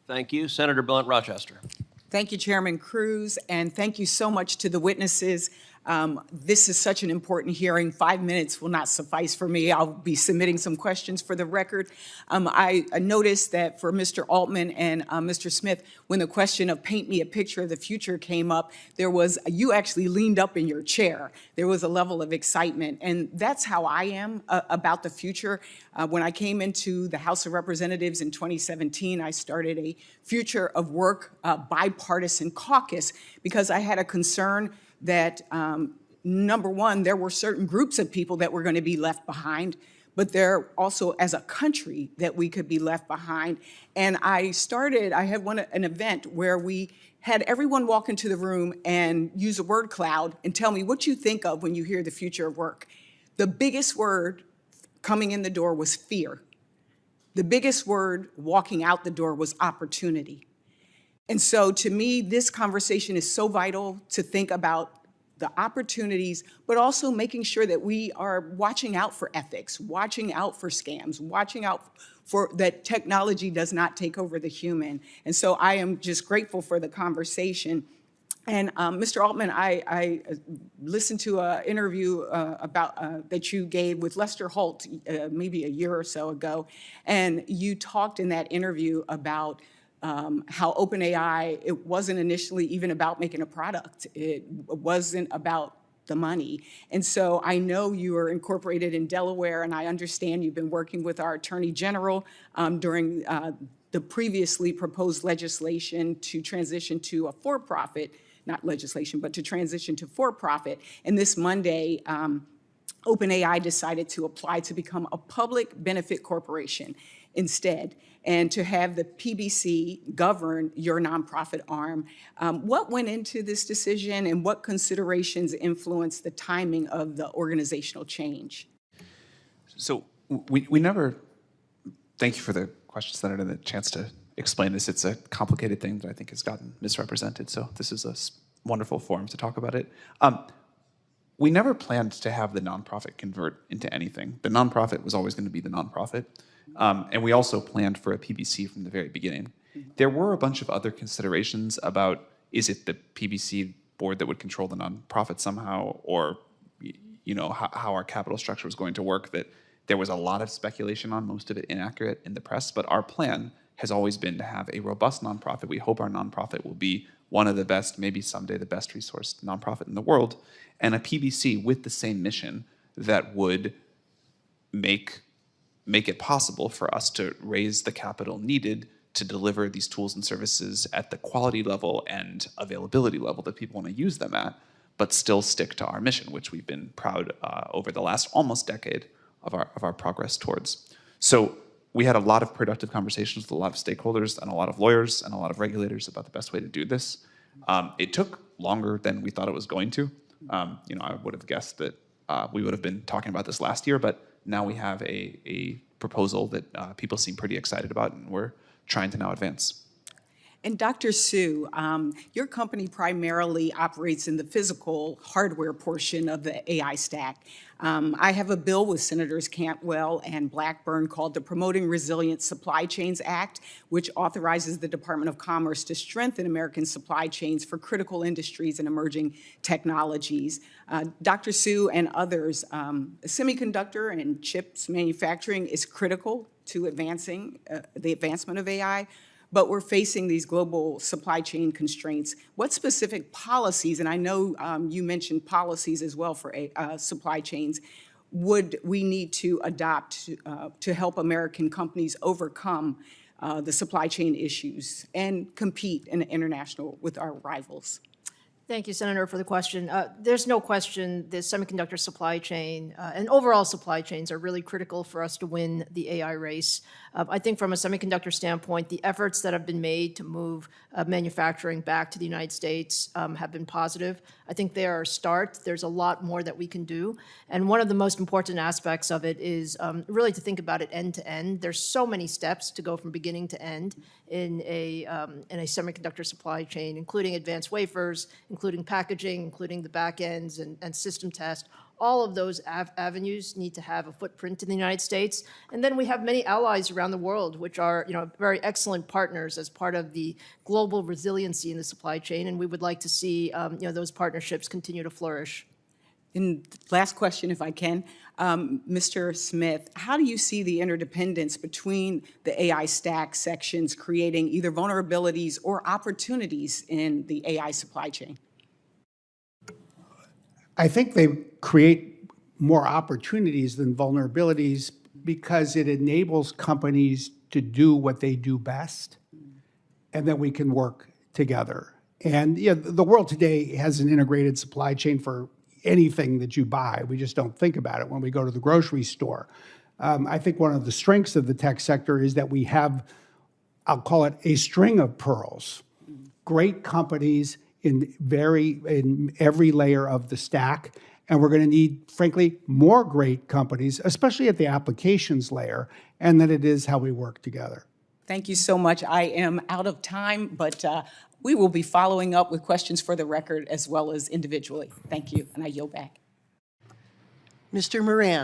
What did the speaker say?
Thank you. Senator Blunt Rochester. Thank you, Chairman Cruz, and thank you so much to the witnesses. This is such an important hearing. 5 minutes will not suffice for me. I'll be submitting some questions for the record. I noticed that for Mr. Altman and Mr. Smith, when the question of paint me a picture of the future came up, you actually leaned up in your chair. There was a level of excitement, and that's how I am about the future. When I came into the House of Representatives in 2017, I started a Future of Work bipartisan caucus because I had a concern that, number one, there were certain groups of people that were going to be left behind, but there also, as a country, that we could be left behind. And I had an event where we had everyone walk into the room and use a word cloud and tell me what you think of when you hear the future of work. The biggest word coming in the door was fear. The biggest word walking out the door was opportunity. And so to me, this conversation is so vital to think about the opportunities, but also making sure that we are watching out for ethics, watching out for scams, watching out for that technology does not take over the human. And so I am just grateful for the conversation. And Mr. Altman, I listened to an interview that you gave with Lester Holt maybe a year or so ago, and you talked in that interview about how OpenAI, it wasn't initially even about making a product. It wasn't about the money. And so I know you are incorporated in Delaware, and I understand you've been working with our Attorney General during the previously proposed legislation to transition to a for-profit, not legislation, but to transition to for-profit. And this Monday, OpenAI decided to apply to become a public benefit corporation instead, and to have the PBC govern your nonprofit arm. What went into this decision, and what considerations influenced the timing of the organizational change? So we never, thank you for the question, Senator, and the chance to explain this. It's a complicated thing that I think has gotten misrepresented, so this is a wonderful forum to talk about it. We never planned to have the nonprofit convert into anything. The nonprofit was always going to be the nonprofit. And we also planned for a PBC from the very beginning. There were a bunch of other considerations about, is it the PBC board that would control the nonprofit somehow, or how our capital structure was going to work, that there was a lot of speculation on, most of it inaccurate in the press. But our plan has always been to have a robust nonprofit. We hope our nonprofit will be one of the best, maybe someday the best resourced nonprofit in the world, and a PBC with the same mission that would make it possible for us to raise the capital needed to deliver these tools and services at the quality level and availability level that people want to use them at, but still stick to our mission, which we've been proud over the last almost decade of our progress towards. So we had a lot of productive conversations with a lot of stakeholders and a lot of lawyers and a lot of regulators about the best way to do this. It took longer than we thought it was going to. I would have guessed that we would have been talking about this last year, but now we have a proposal that people seem pretty excited about, and we're trying to now advance. And Dr. Su, your company primarily operates in the physical hardware portion of the AI stack. I have a bill with Senators Cantwell and Blackburn called the Promoting Resilient Supply Chains Act, which authorizes the Department of Commerce to strengthen American supply chains for critical industries and emerging technologies. Dr. Su and others, semiconductor and chips manufacturing is critical to advancing the advancement of AI. But we're facing these global supply chain constraints. What specific policies, and I know you mentioned policies as well for supply chains, would we need to adopt to help American companies overcome the supply chain issues and compete in the international with our rivals? Thank you, Senator, for the question. There's no question the semiconductor supply chain and overall supply chains are really critical for us to win the AI race. I think from a semiconductor standpoint, the efforts that have been made to move manufacturing back to the United States have been positive. I think they are a start. There's a lot more that we can do. And one of the most important aspects of it is really to think about it end to end. There's so many steps to go from beginning to end in a semiconductor supply chain, including advanced wafers, including packaging, including the back ends and system test. All of those avenues need to have a footprint in the United States. And then we have many allies around the world, which are very excellent partners as part of the global resiliency in the supply chain. And we would like to see those partnerships continue to flourish. And last question, if I can. Mr. Smith, how do you see the interdependence between the AI stack sections creating either vulnerabilities or opportunities in the AI supply chain? I think they create more opportunities than vulnerabilities because it enables companies to do what they do best, and then we can work together. And the world today has an integrated supply chain for anything that you buy. We just don't think about it when we go to the grocery store. I think one of the strengths of the tech sector is that we have, I'll call it a string of pearls, great companies in every layer of the stack. And we're going to need, frankly, more great companies, especially at the applications layer, and that it is how we work together. Thank you so much. I am out of time, but we will be following up with questions for the record as well as individually. Thank you, and I yield back. Mr. Moran.